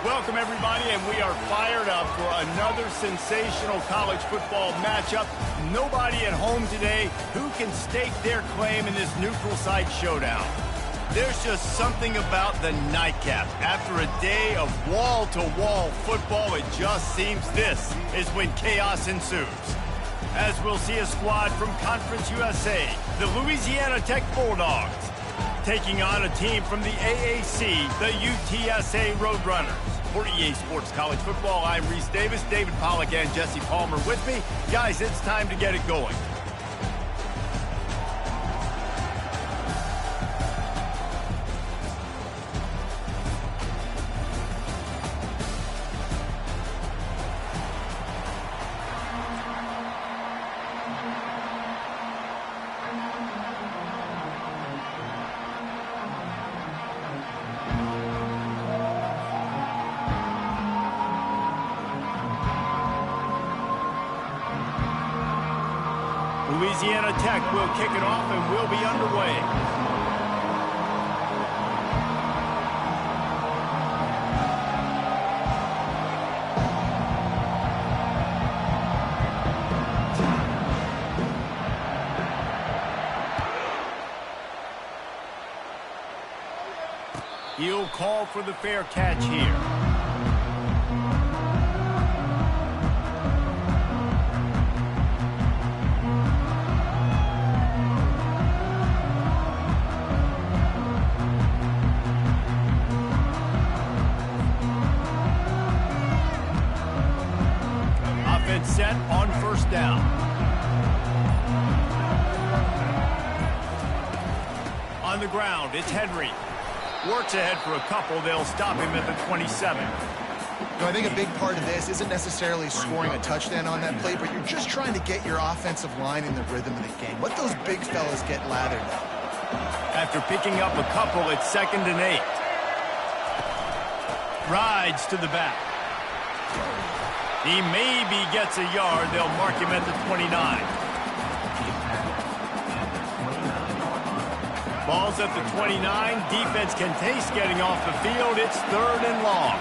Welcome, everybody, and we are fired up for another sensational college football matchup. Nobody at home today who can stake their claim in this neutral site showdown. There's just something about the nightcap. After a day of wall-to-wall football, it just seems this is when chaos ensues. As we'll see a squad from Conference USA, the Louisiana Tech Bulldogs, taking on a team from the AAC, the UTSA Roadrunners. For EA Sports College Football, I'm Reese Davis, David Pollack, and Jesse Palmer with me. Guys, it's time to get it going. Louisiana Tech will kick it off and will be underway. He'll call for the fair catch here. Set on first down. On the ground, it's Henry. Works ahead for a couple. They'll stop him at the 27. I think a big part of this isn't necessarily scoring a touchdown on that play, but you're just trying to get your offensive line in the rhythm of the game. Let those big fellas get lathered up. After picking up a couple, it's 2nd and 8. Rides to the back. He maybe gets a yard. They'll mark him at the 29. Ball's at the 29. Defense can taste getting off the field. It's 3rd and long.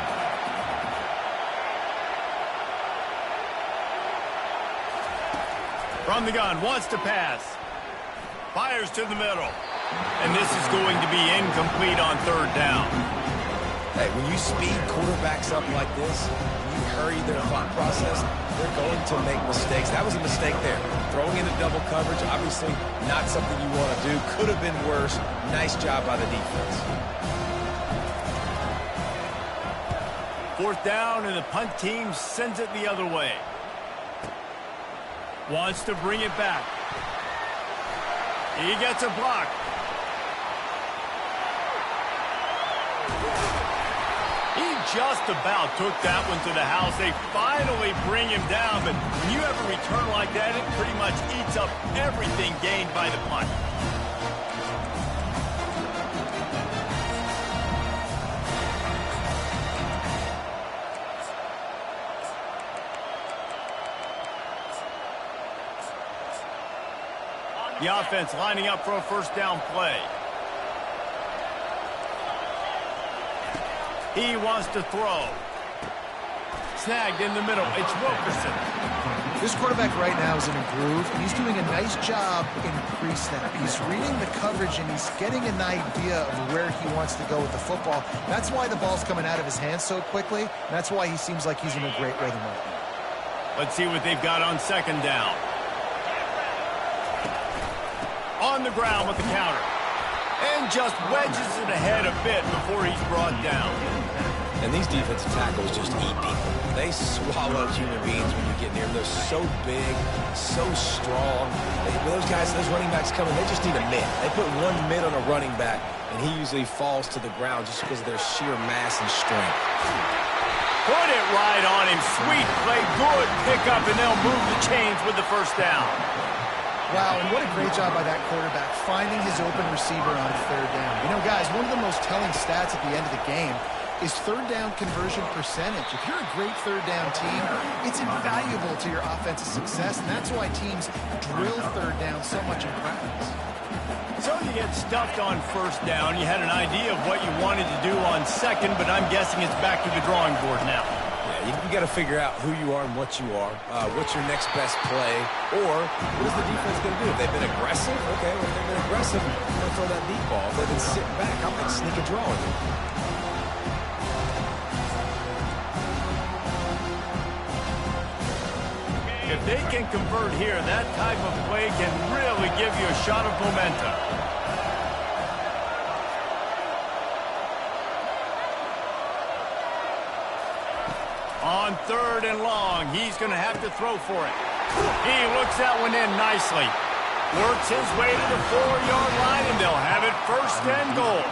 From the gun, wants to pass. Fires to the middle. And this is going to be incomplete on 3rd down. Hey, when you speed quarterbacks up like this, hurry their thought process, they're going to make mistakes. That was a mistake there. Throwing into double coverage, obviously not something you want to do. Could have been worse. Nice job by the defense. 4th down, and the punt team sends it the other way. Wants to bring it back. He gets a block. Just about took that one to the house. They finally bring him down, but when you have a return like that, it pretty much eats up everything gained by the punt. The offense lining up for a 1st down play. He wants to throw. Snagged in the middle. It's Wilkerson. This quarterback right now is in a groove, and he's doing a nice job in pre-snap. He's reading the coverage, and he's getting an idea of where he wants to go with the football. That's why the ball's coming out of his hands so quickly, and that's why he seems like he's in a great rhythm right now. Let's see what they've got on 2nd down. On the ground with the counter. And just wedges it ahead a bit before he's brought down. And these defensive tackles just eat people. They swallow human beings when you get near them. They're so big, so strong. Those guys, those running backs coming, they just need a mid. They put one mid on a running back, and he usually falls to the ground just because of their sheer mass and strength. Put it right on him. Sweet play, good pickup, and they'll move the chains with the 1st down. Wow, and what a great job by that quarterback, finding his open receiver on 3rd down. You know, guys, one of the most telling stats at the end of the game is 3rd down conversion percentage. If you're a great 3rd down team, it's invaluable to your offensive success, and that's why teams drill 3rd down so much in practice. So Well, you get stuffed on first down. You had an idea of what you wanted to do on second, but I'm guessing it's back to the drawing board now. Yeah, you got to figure out who you are and what you are. What's your next best play? Or what is the defense going to do? If they've been aggressive, okay, well, if they've been aggressive, I'm going to throw that deep ball. If they've been sitting back, I'm going to sneak a draw in them. If they can convert here, that type of play can really give you a shot of momentum. On 3rd and long, he's going to have to throw for it. He looks that one in nicely. Works his way to the 4-yard line, and they'll have it 1st and goal.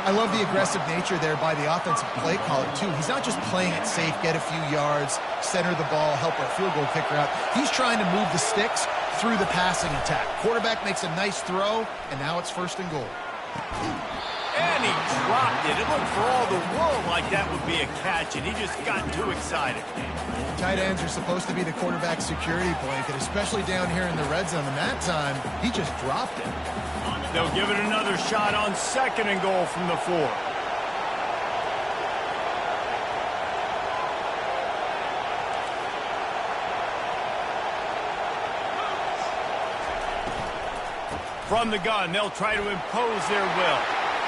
I love the aggressive nature there by the offensive play caller, too. He's not just playing it safe, get a few yards, center the ball, help our field goal kicker out. He's trying to move the sticks through the passing attack. Quarterback makes a nice throw, and now it's 1st and goal. And he dropped it. It looked for all the world like that would be a catch, and he just got too excited. Tight ends are supposed to be the quarterback's security blanket, especially down here in the red zone, and that time, he just dropped it. They'll give it another shot on 2nd and goal from the 4. From the gun, they'll try to impose their will.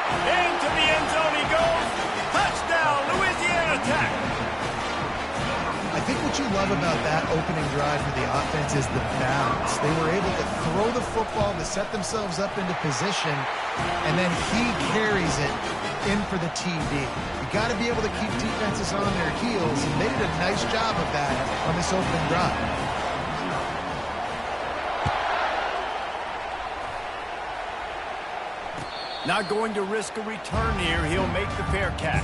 Into the end zone he goes. Touchdown, Louisiana Tech. I think what you love about that opening drive for the offense is the balance. They were able to throw the football to set themselves up into position, and then he carries it in for the TD. You got to be able to keep defenses on their heels, and they did a nice job of that on this opening drive. Not going to risk a return here. He'll make the fair catch.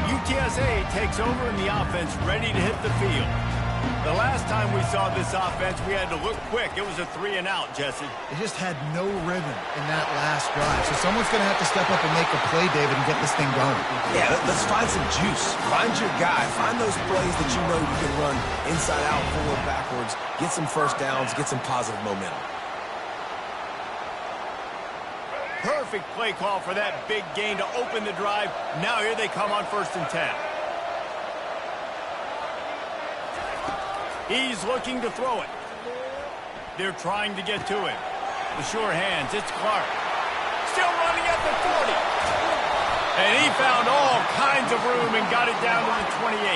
UTSA takes over in the offense, ready to hit the field. The last time we saw this offense, we had to look quick. It was a 3-and-out, Jesse. They just had no rhythm in that last drive. So someone's going to have to step up and make a play, David, and get this thing going. Yeah, let's find some juice. Find your guy. Find those plays that you know you can run inside out, forward, backwards. Get some first downs. Get some positive momentum. Perfect play call for that big gain to open the drive. Now here they come on 1st and 10. He's looking to throw it. They're trying to get to him. The sure hands, it's Clark. Still running at the 40. And he found all kinds of room and got it down to the 28.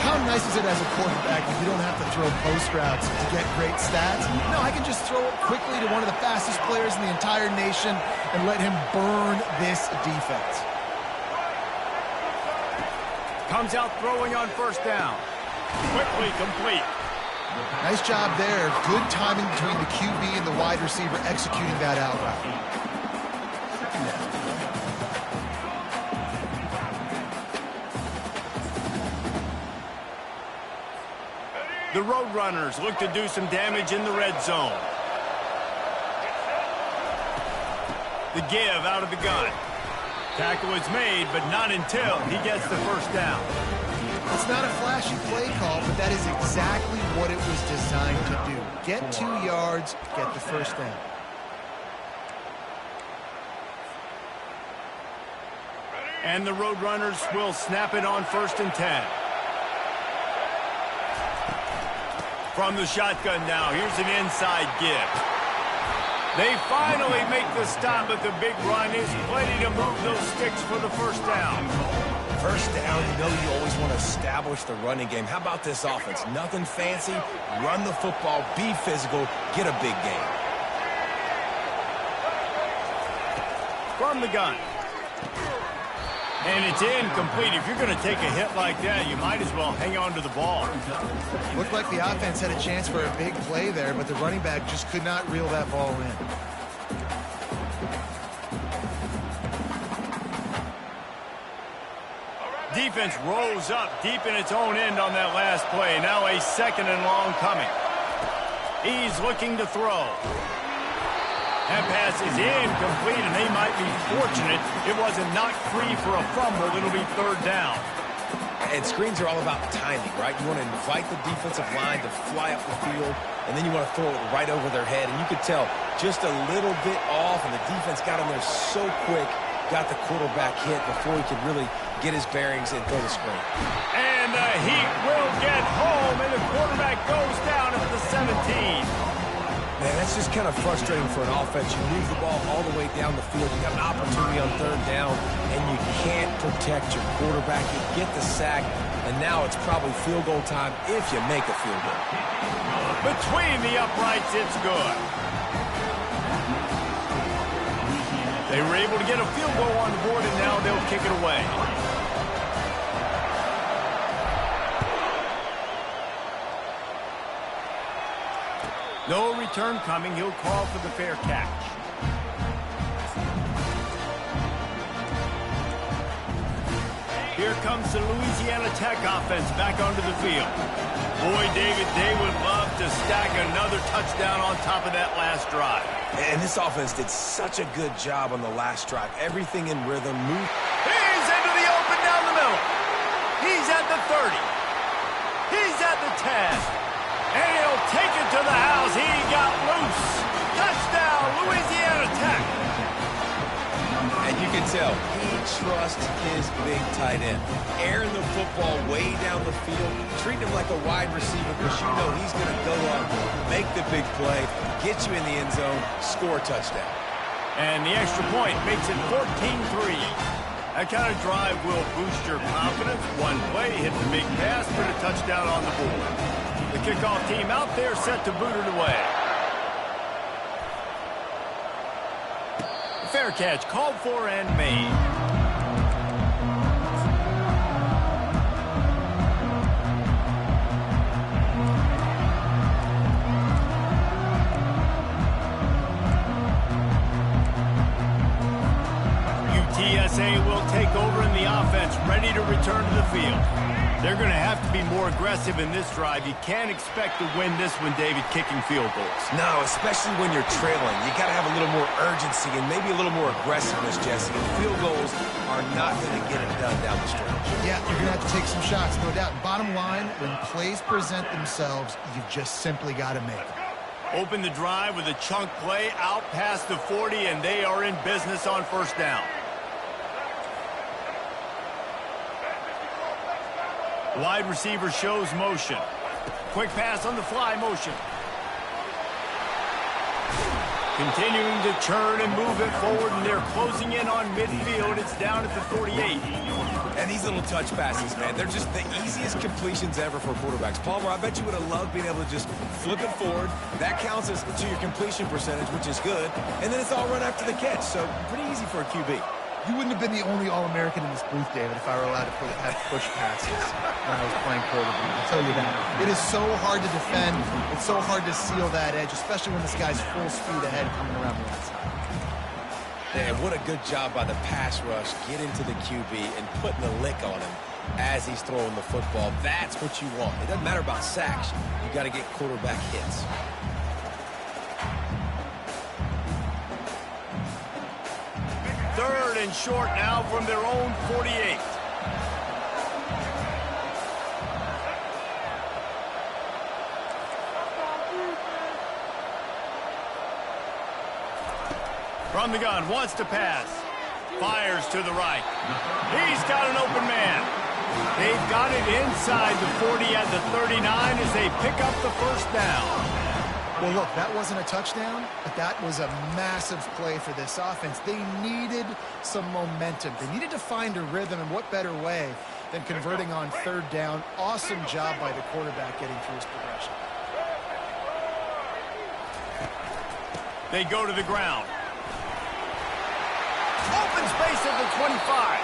How nice is it as a quarterback if you don't have to throw post routes to get great stats? No, I can just throw it quickly to one of the fastest players in the entire nation and let him burn this defense. Comes out throwing on 1st down. Quickly complete. Nice job there. Good timing between the QB and the wide receiver executing that out route. The Roadrunners look to do some damage in the red zone. The give out of the gun. Tackle is made, but not until he gets the 1st down. It's not a flashy play call, but that is exactly what it was designed to do. Get 2 yards, get the 1st down. And the Roadrunners will snap it on 1st and 10. From the shotgun now, here's an inside give. They finally make the stop, but the big run is plenty to move those sticks for the 1st down. 1st down, you know you always want to establish the running game. How about this offense? Nothing fancy. Run the football, be physical, get a big gain. From the gun. And it's incomplete. If you're going to take a hit like that, you might as well hang on to the ball. Looked like the offense had a chance for a big play there, but the running back just could not reel that ball in. Defense rose up deep in its own end on that last play. Now a 2nd and long coming. He's looking to throw. That pass is incomplete, and they might be fortunate it wasn't knocked free for a fumble. It'll be 3rd down. And screens are all about timing, right? You want to invite the defensive line to fly up the field, and then you want to throw it right over their head. And you could tell just a little bit off, and the defense got in there so quick, got the quarterback hit before he could really get his bearings and throw the screen. And the Heat will get home, and the quarterback goes down at the 17. Man, that's just kind of frustrating for an offense. You move the ball all the way down the field. You got an opportunity on third down, and you can't protect your quarterback. You get the sack, and now it's probably field goal time if you make a field goal. Between the uprights, it's good. They were able to get a field goal on the board, and now they'll kick it away. No return coming. He'll call for the fair catch. Here comes the Louisiana Tech offense back onto the field. Boy, David, they would love to stack another touchdown on top of that last drive. And this offense did such a good job on the last drive. Everything in rhythm. He's into the open down the middle. He's at the 30. He's at the 10. And he'll take it to the house. He got loose. Touchdown, Louisiana Tech. And you can tell he trusts his big tight end. Airing the football way down the field. Treat him like a wide receiver because you know he's going to go up, make the big play, get you in the end zone, score a touchdown. And the extra point makes it 14-3. That kind of drive will boost your confidence. One play, hit the big pass, put a touchdown on the board. The kickoff team out there set to boot it away. Fair catch called for and made. UTSA will take over in the offense, ready to return to the field. They're going to have to be more aggressive in this drive. You can't expect to win this one, David, kicking field goals. No, especially when you're trailing. You got to have a little more urgency and maybe a little more aggressiveness, Jesse. And field goals are not going to get it done down the stretch. Yeah, you're going to have to take some shots, no doubt. Bottom line, when plays present themselves, you've just simply got to make them. Open the drive with a chunk play out past the 40, and they are in business on first down. Wide receiver shows motion. Quick pass on the fly motion. Continuing to turn and move it forward, and they're closing in on midfield. It's down at the 48. And these little touch passes, man, they're just the easiest completions ever for quarterbacks. Palmer, I bet you would have loved being able to just flip it forward. That counts as to your completion percentage, which is good. And then it's all run after the catch, so pretty easy for a QB. You wouldn't have been the only All-American in this booth, David, if I were allowed to have push passes when I was playing quarterback. I'll tell you that. It is so hard to defend. It's so hard to seal that edge, especially when this guy's full speed ahead coming around the outside. Man, what a good job by the pass rush. Get into the QB and putting the lick on him as he's throwing the football. That's what you want. It doesn't matter about sacks. You got to get quarterback hits. Third and short now from their own 48. From the gun, wants to pass. Fires to the right. He's got an open man. They've got it inside the 40 at the 39 as they pick up the first down. Well, look, that wasn't a touchdown, but that was a massive play for this offense. They needed some momentum. They needed to find a rhythm, and what better way than converting on third down. Awesome job by the quarterback getting through his progression. They go to the ground. Open space at the 25.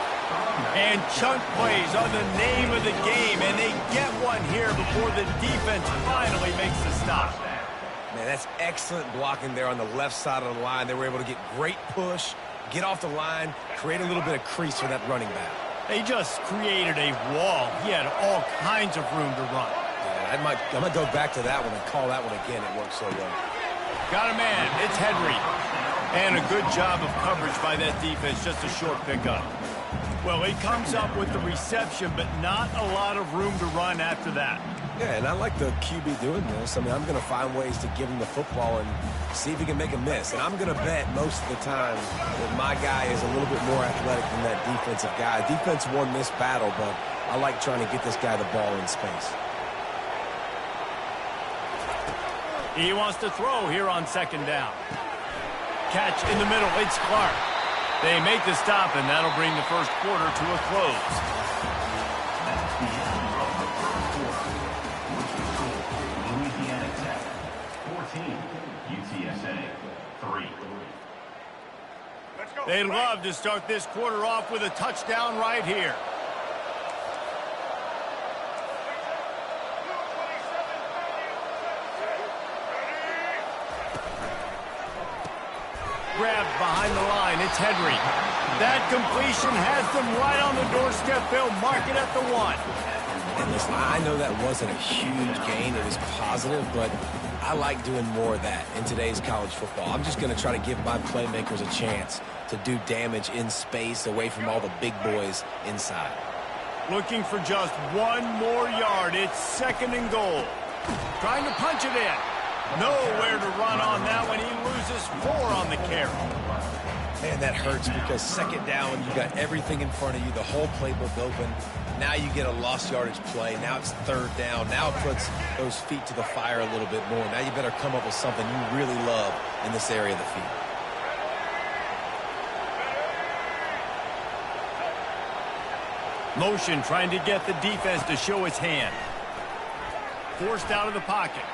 And chunk plays are the name of the game, and they get one here before the defense finally makes the stop. Man, that's excellent blocking there on the left side of the line. They were able to get great push, get off the line, create a little bit of crease for that running back. They just created a wall. He had all kinds of room to run. Yeah, I might go back to that one and call that one again. It worked so well. Got a man. It's Henry. And a good job of coverage by that defense. Just a short pickup. Well, he comes up with the reception, but not a lot of room to run after that. Yeah, and I like the QB doing this. I mean, I'm going to find ways to give him the football and see if he can make a miss. And I'm going to bet most of the time that my guy is a little bit more athletic than that defensive guy. Defense won this battle, but I like trying to get this guy the ball in space. He wants to throw here on second down. Catch in the middle. It's Clark. They make the stop, and that'll bring the first quarter to a close. Louisiana Tech, 14. UTSA, 3. They'd love to start this quarter off with a touchdown right here. Grabbed behind the line. It's Henry. That completion has them right on the doorstep. They'll mark it at the 1. And listen, I know that wasn't a huge gain. It was positive, but I like doing more of that in today's college football. I'm just going to try to give my playmakers a chance to do damage in space away from all the big boys inside. Looking for just one more yard. It's second and goal. Trying to punch it in. Nowhere to run on that one. He loses 4 on the carry. Man, that hurts because second down, you got everything in front of you, the whole playbook open. Now you get a lost yardage play. Now it's third down. Now it puts those feet to the fire a little bit more. Now you better come up with something you really love in this area of the field. Motion trying to get the defense to show its hand. Forced out of the pocket.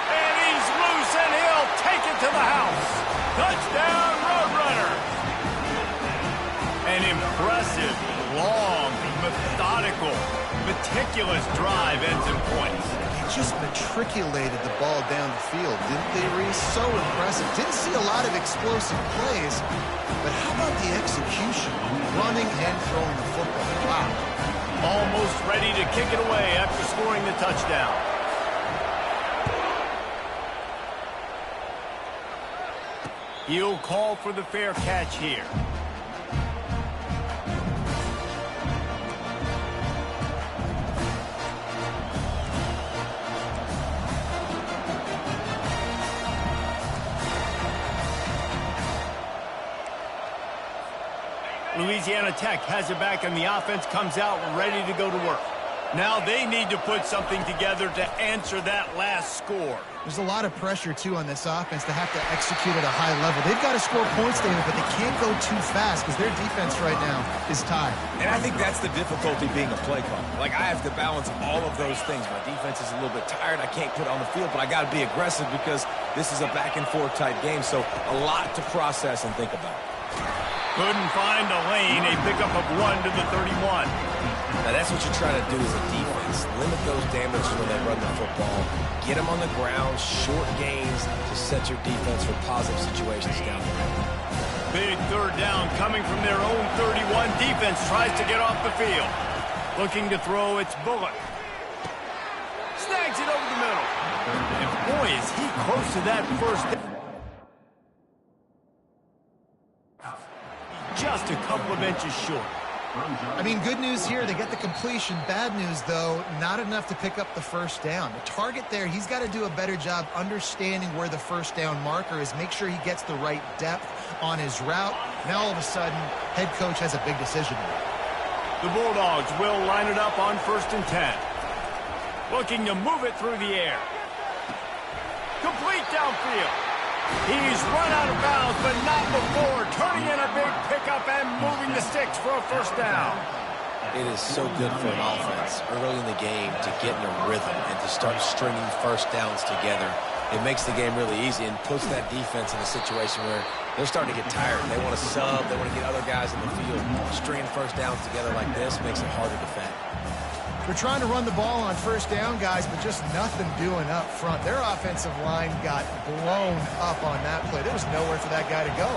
And he's loose, and he'll take it to the house. Touchdown, Roadrunner. An impressive, long, methodical, meticulous drive ends in points. They just matriculated the ball down the field, didn't they, Reese? So impressive. Didn't see a lot of explosive plays, but how about the execution? Running and throwing the football. Wow. Almost ready to kick it away after scoring the touchdown. He'll call for the fair catch here. Louisiana Tech has it back, and the offense comes out ready to go to work. Now they need to put something together to answer that last score. There's a lot of pressure, too, on this offense to have to execute at a high level. They've got to score points, David, but they can't go too fast because their defense right now is tired. And I think that's the difficulty being a play caller. Like, I have to balance all of those things. My defense is a little bit tired. I can't put it on the field, but I got to be aggressive because this is a back-and-forth type game, so a lot to process and think about. Couldn't find a lane. A pickup of 1 to the 31. Now, that's what you're trying to do as a defense. Limit those damages when they run the football. Get them on the ground, short gains to set your defense for positive situations down the road. Big third down coming from their own 31. Defense tries to get off the field. Looking to throw, it's Bullock. Snags it over the middle. And boy, is he close to that first down. Just a couple of inches short. I mean, good news here, they get the completion. Bad news, though, not enough to pick up the first down. The target there, he's got to do a better job understanding where the first down marker is, make sure he gets the right depth on his route. Now, all of a sudden, head coach has a big decision to make. The Bulldogs will line it up on 1st and 10. Looking to move it through the air. Complete downfield. He's run out of bounds, but not before. Turning in a big pickup and moving the sticks for a first down. It is so good for an offense early in the game to get in a rhythm and to start stringing first downs together. It makes the game really easy and puts that defense in a situation where they're starting to get tired. They want to sub. They want to get other guys in the field. Stringing first downs together like this makes it harder to defend. They're trying to run the ball on first down, guys, but just nothing doing up front. Their offensive line got blown up on that play. There was nowhere for that guy to go.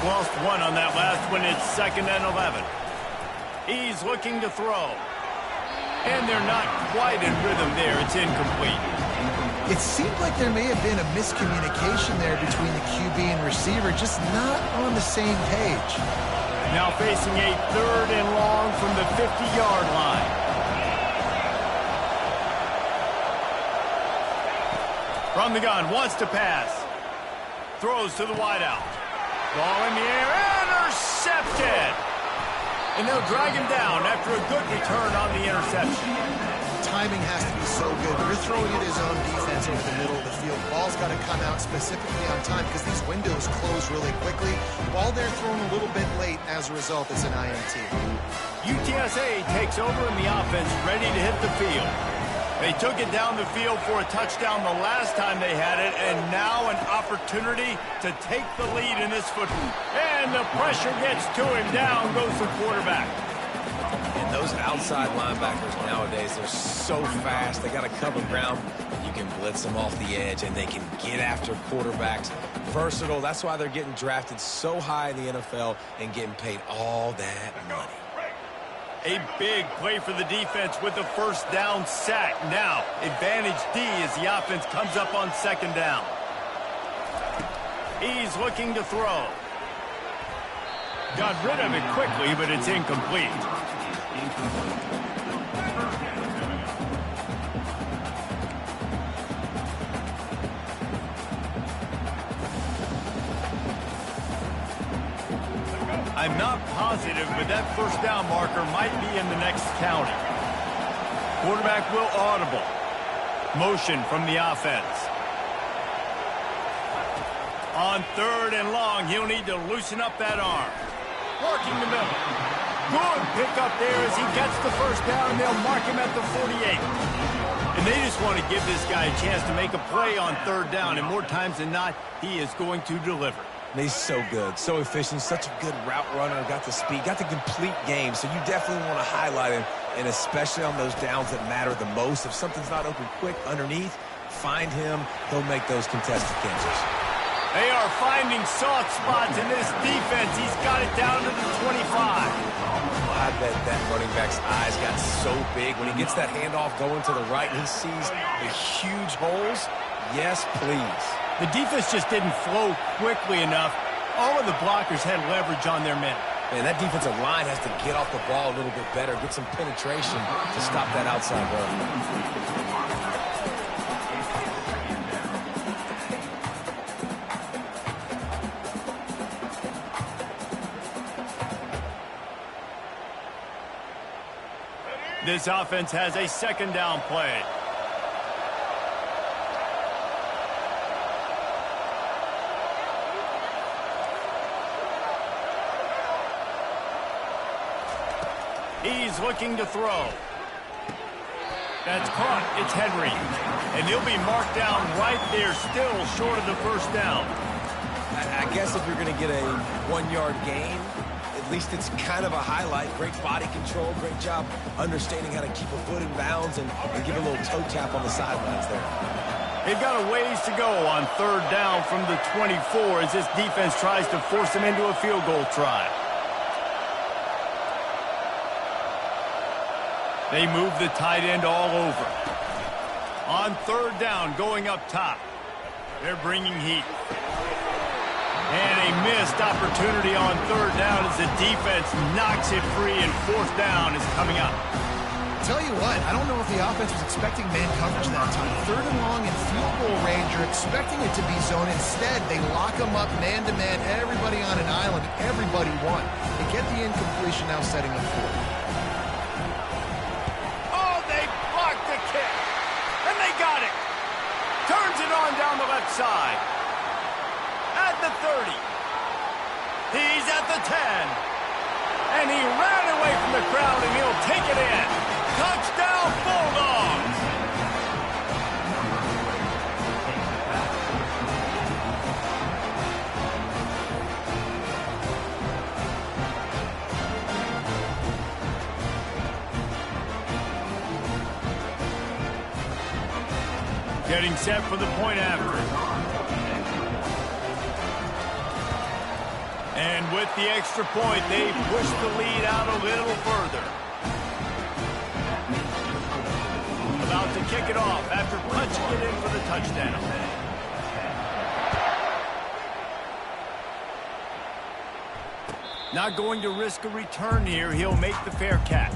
Lost 1 on that last one. It's 2nd and 11. He's looking to throw. And they're not quite in rhythm there. It's incomplete. It seemed like there may have been a miscommunication there between the QB and receiver, just not on the same page. Now facing a 3rd and long from the 50-yard line. From the gun, wants to pass. Throws to the wideout. Ball in the air, intercepted! And they'll drag him down after a good return on the interception. Timing has to be so good. You're throwing at his own defense over the middle of the field. Ball's got to come out specifically on time because these windows close really quickly. Ball there thrown a little bit late. As a result, it's an INT. UTSA takes over in the offense, ready to hit the field. They took it down the field for a touchdown the last time they had it, and now an opportunity to take the lead in this football. And the pressure gets to him. Down goes the quarterback. And those outside linebackers nowadays, they're so fast. They got to cover ground. You can blitz them off the edge, and they can get after quarterbacks. Versatile. That's why they're getting drafted so high in the NFL and getting paid all that money. A big play for the defense with the first down sack. Now, advantage D as the offense comes up on 2nd down. He's looking to throw. Got rid of it quickly, but it's incomplete. I'm not positive, but that first down marker might be in the next county. Quarterback will audible. Motion from the offense. On 3rd and long, he'll need to loosen up that arm. Working the middle. Good pickup there as he gets the first down, and they'll mark him at the 48. And they just want to give this guy a chance to make a play on 3rd down, and more times than not, he is going to deliver. And he's so good, so efficient, such a good route runner, got the speed, got the complete game. So you definitely want to highlight him, and especially on those downs that matter the most. If something's not open quick underneath, find him. He'll make those contested catches. They are finding soft spots in this defense. He's got it down to the 25. I bet that running back's eyes got so big. When he gets that handoff going to the right and he sees the huge holes, yes, please. The defense just didn't flow quickly enough. All of the blockers had leverage on their men. Man, that defensive line has to get off the ball a little bit better, get some penetration to stop that outside run. This offense has a 2nd down play. He's looking to throw. That's caught. It's Henry. And he'll be marked down right there, still short of the first down. I guess if you're going to get a 1-yard gain, at least it's kind of a highlight. Great body control, great job understanding how to keep a foot in bounds and give a little toe tap on the sidelines there. They've got a ways to go on 3rd down from the 24 as this defense tries to force them into a field goal try. They move the tight end all over. On 3rd down, going up top. They're bringing heat. And a missed opportunity on 3rd down as the defense knocks it free, and 4th down is coming up. Tell you what, I don't know if the offense was expecting man coverage that time. 3rd and long in field goal range, you're expecting it to be zone. Instead, they lock them up man-to-man, everybody on an island, everybody won. They get the incompletion now setting up 4th. Got it. Turns it on down the left side. At the 30. He's at the 10. And he ran away from the crowd, and he'll take it in. Touchdown, Bulldogs. Getting set for the point after. And with the extra point, they push the lead out a little further. About to kick it off after punching it in for the touchdown. Not going to risk a return here. He'll make the fair catch.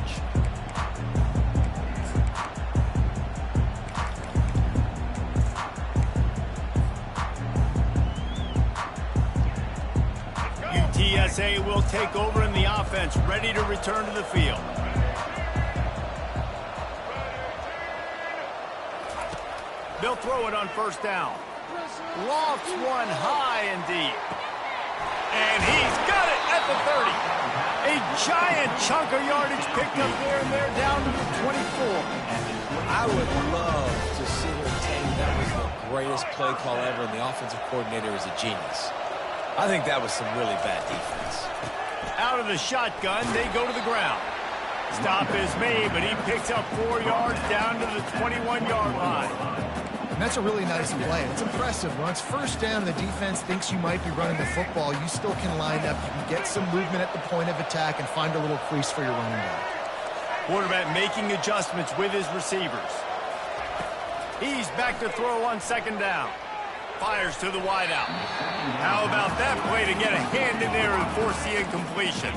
UTSA will take over in the offense, ready to return to the field. They'll throw it on first down. Lofts one high and deep. And he's got it at the 30. A giant chunk of yardage picked up there, and they're down to the 24. I would love to sit here and tell you that was the greatest play call ever, and the offensive coordinator is a genius. I think that was some really bad defense. Out of the shotgun, they go to the ground. Stop is made, but he picks up 4 yards down to the 21-yard line. And that's a really nice play. It's impressive. When it's first down and the defense thinks you might be running the football, you still can line up. You can get some movement at the point of attack and find a little crease for your running back. Quarterback making adjustments with his receivers. He's back to throw on second down. Fires to the wideout. How about that play to get a hand in there and force the incompletion?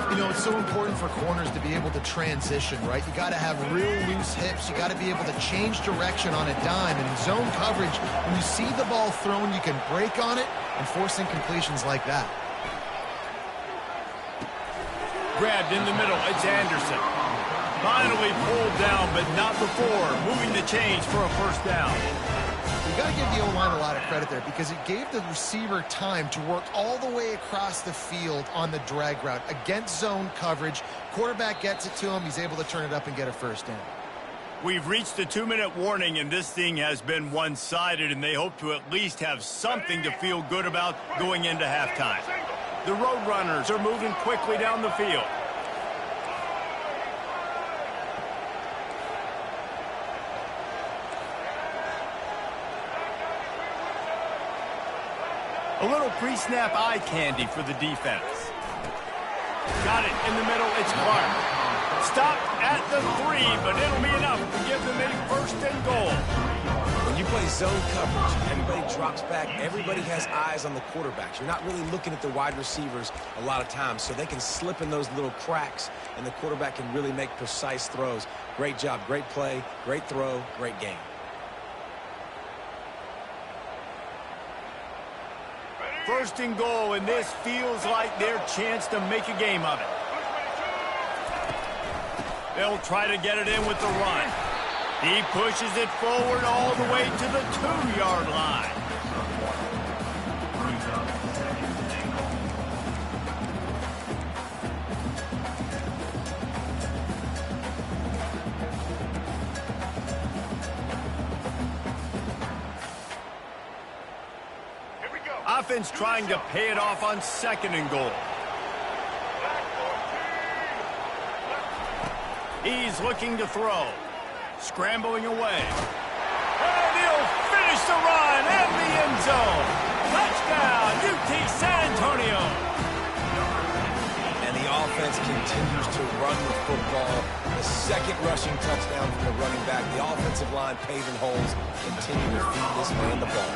You know, it's so important for corners to be able to transition, right? You got to have real loose hips. You got to be able to change direction on a dime. And in zone coverage, when you see the ball thrown, you can break on it and force incompletions like that. Grabbed in the middle. It's Anderson. Finally pulled down, but not before moving the chains for a first down. You got to give the O-line a lot of credit there because it gave the receiver time to work all the way across the field on the drag route against zone coverage. Quarterback gets it to him. He's able to turn it up and get a first down. We've reached the 2-minute warning, and this thing has been one-sided, and they hope to at least have something to feel good about going into halftime. The Roadrunners are moving quickly down the field. A little pre-snap eye candy for the defense. Got it in the middle. It's Clark. Stopped at the 3, but it'll be enough to give them a first and goal. When you play zone coverage, everybody drops back. Everybody has eyes on the quarterbacks. You're not really looking at the wide receivers a lot of times, so they can slip in those little cracks, and the quarterback can really make precise throws. Great job, great play, great throw, great game. First and goal, and this feels like their chance to make a game of it. They'll try to get it in with the run. He pushes it forward all the way to the 2-yard line. Offense trying to pay it off on second and goal. He's looking to throw. Scrambling away. And he'll finish the run and the end zone. Touchdown, UT San Antonio. And the offense continues to run the football. The second rushing touchdown from the running back. The offensive line paving holes. Continue to feed this man the ball.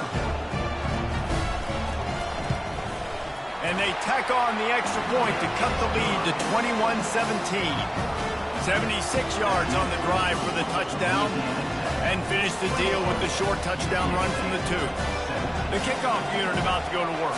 And they tack on the extra point to cut the lead to 21-17. 76 yards on the drive for the touchdown. And finish the deal with the short touchdown run from the 2. The kickoff unit about to go to work.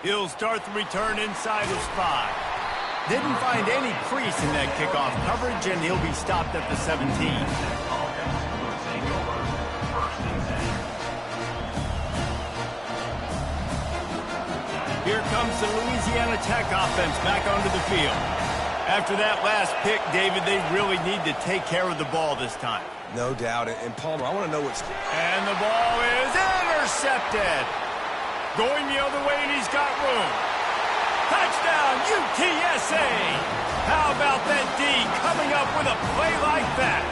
He'll start the return inside his 5. Didn't find any crease in that kickoff coverage, and he'll be stopped at the 17. Here comes the Louisiana Tech offense back onto the field. After that last pick, David, they really need to take care of the ball this time. No doubt. And Palmer, I want to know what's... And the ball is intercepted. Going the other way, and he's got room. Touchdown, UTSA! How about that D coming up with a play like that?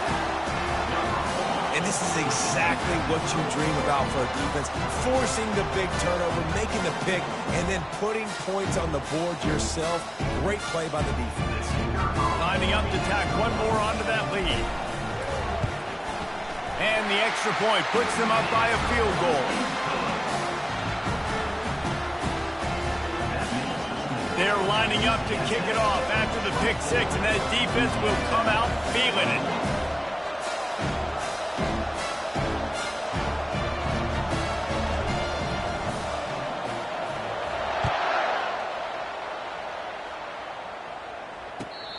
And this is exactly what you dream about for a defense. Forcing the big turnover, making the pick, and then putting points on the board yourself. Great play by the defense. lining up to tack one more onto that lead. And the extra point puts them up by a field goal. They're lining up to kick it off after the pick six, and that defense will come out feeling it.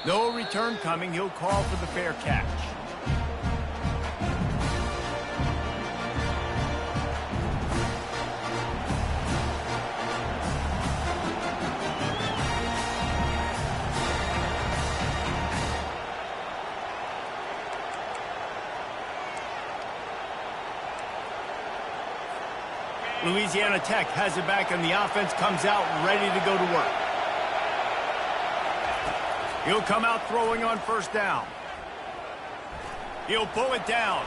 No return coming. He'll call for the fair catch. Louisiana Tech has it back, and the offense comes out ready to go to work. He'll come out throwing on first down. He'll pull it down.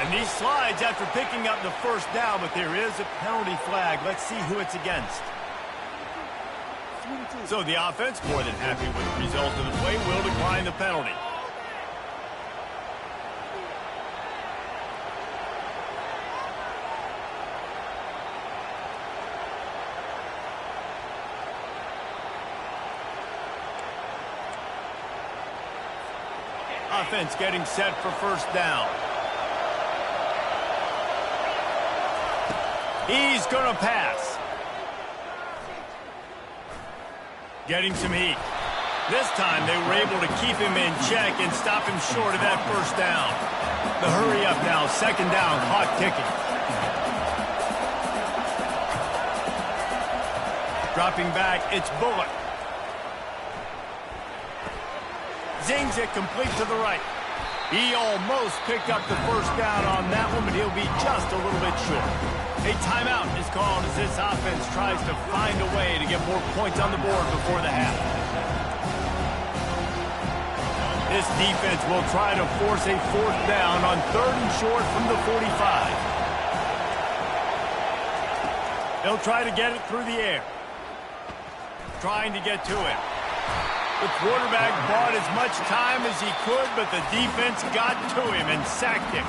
And he slides after picking up the first down, but there is a penalty flag. Let's see who it's against. So the offense, more than happy with the result of the play, will decline the penalty. Offense getting set for first down. He's going to pass. Getting some heat. This time they were able to keep him in check and stop him short of that first down. The hurry up now, second down, clock ticking. Dropping back, it's Bullock. Zings it complete to the right. He almost picked up the first down on that one, but he'll be just a little bit short. A timeout is called as this offense tries to find a way to get more points on the board before the half. This defense will try to force a fourth down on third and short from the 45. They'll try to get it through the air. Trying to get to it. The quarterback bought as much time as he could, but the defense got to him and sacked him.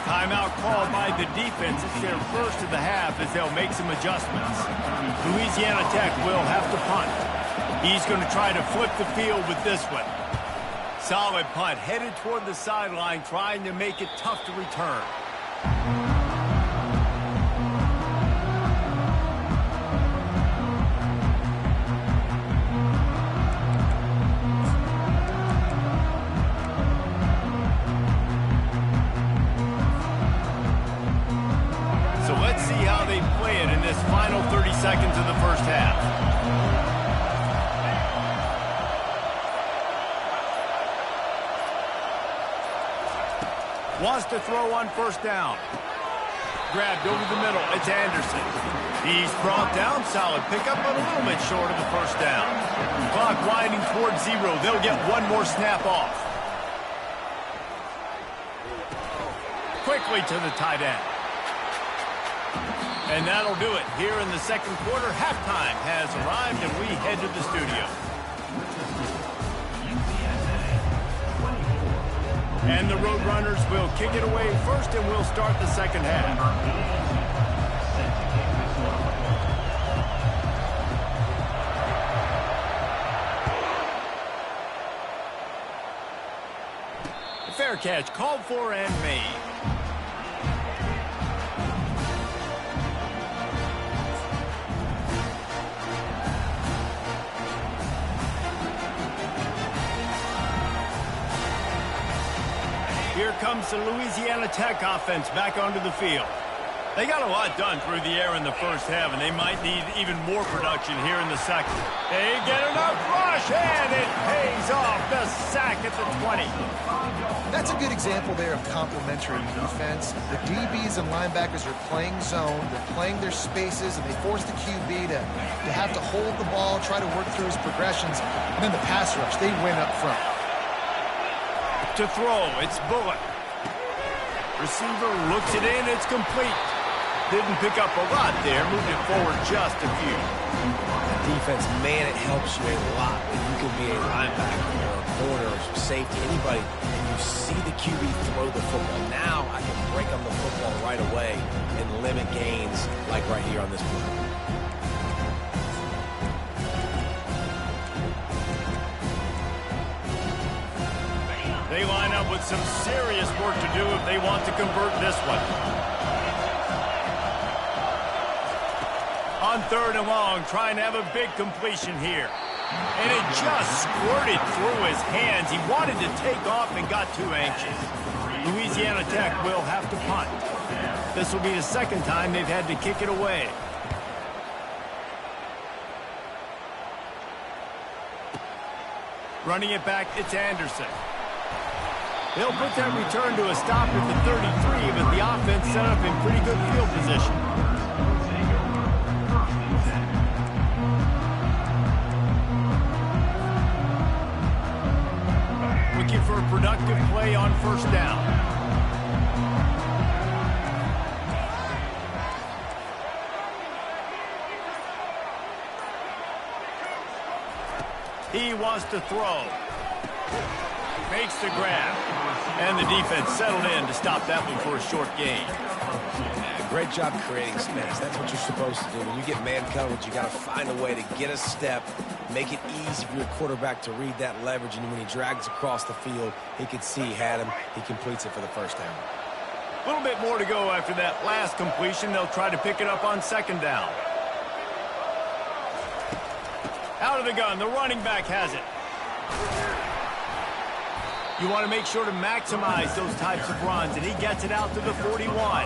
Timeout called by the defense. It's their first of the half as they'll make some adjustments. Louisiana Tech will have to punt. He's going to try to flip the field with this one. Solid punt, headed toward the sideline, trying to make it tough to return. Final 30 seconds of the first half. Wants to throw on first down. Grabbed over the middle. It's Anderson. He's brought down. Solid pickup, but a little bit short of the first down. Clock winding towards zero. They'll get one more snap off. Quickly to the tight end. And that'll do it. Here in the second quarter, halftime has arrived, and we head to the studio. And the Roadrunners will kick it away first, and we'll start the second half. The fair catch called for and made. Here comes the Louisiana Tech offense back onto the field. They got a lot done through the air in the first half, and they might need even more production here in the second. They get enough rush, and it pays off. The sack at the 20. That's a good example there of complementary defense. The DBs and linebackers are playing zone. They're playing their spaces, and they force the QB to have to hold the ball, try to work through his progressions, and then the pass rush, they win up front. To throw, it's Bullock. Receiver looks it in, it's complete. Didn't pick up a lot there, moved it forward just a few. Defense, man, it helps you a lot when you can be a linebacker or a corner or safety, anybody, and you see the QB throw the football. Now I can break on the football right away and limit gains like right here on this play. They line up with some serious work to do if they want to convert this one. On 3rd and long, trying to have a big completion here. And it just squirted through his hands. He wanted to take off and got too anxious. Louisiana Tech will have to punt. This will be the second time they've had to kick it away. Running it back, it's Anderson. They'll put that return to a stop at the 33, but the offense set up in pretty good field position. Looking for a productive play on 1st down. He wants to throw. Makes the grab. And the defense settled in to stop that one for a short gain. Yeah, great job creating space. That's what you're supposed to do. When you get man coverage, you got to find a way to get a step, make it easy for your quarterback to read that leverage, and when he drags across the field, he could see he had him. He completes it for the 1st down. A little bit more to go after that last completion. They'll try to pick it up on 2nd down. Out of the gun, the running back has it. You want to make sure to maximize those types of runs, and he gets it out to the 41.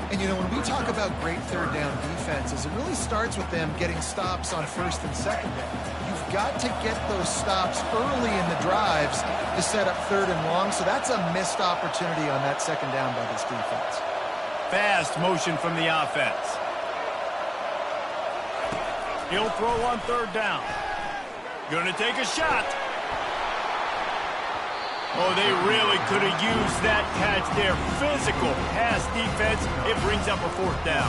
And, you know, when we talk about great 3rd down defenses, it really starts with them getting stops on 1st and 2nd down. You've got to get those stops early in the drives to set up 3rd and long, so that's a missed opportunity on that 2nd down by this defense. Fast motion from the offense. He'll throw on 3rd down. Gonna take a shot. Oh, they really could have used that catch there. Physical pass defense. It brings up a 4th down.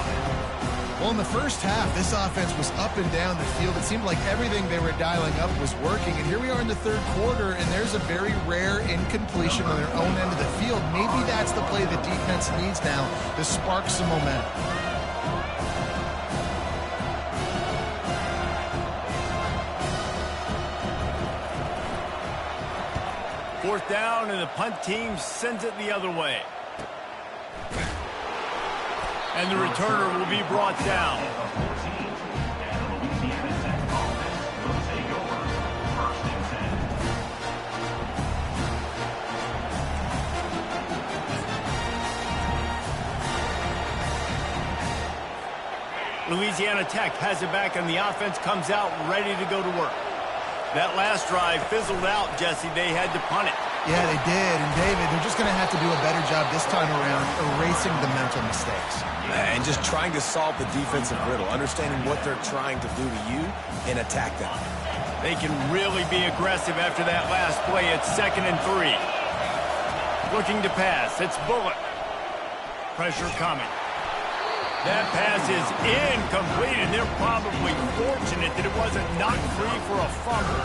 Well, in the first half, this offense was up and down the field. It seemed like everything they were dialing up was working. And here we are in the 3rd quarter, and there's a very rare incompletion on their own end of the field. Maybe that's the play the defense needs now to spark some momentum. 4th down, and the punt team sends it the other way. And the returner will be brought down. Louisiana Tech has it back, and the offense comes out ready to go to work. That last drive fizzled out, Jesse. They had to punt it. Yeah, they did. And, David, they're just going to have to do a better job this time around erasing the mental mistakes. And just trying to solve the defensive riddle, understanding what they're trying to do to you and attack them. They can really be aggressive after that last play. It's 2nd and 3. Looking to pass. It's Bullock. Pressure coming. That pass is incomplete, and they're probably fortunate that it wasn't knocked free for a fumble.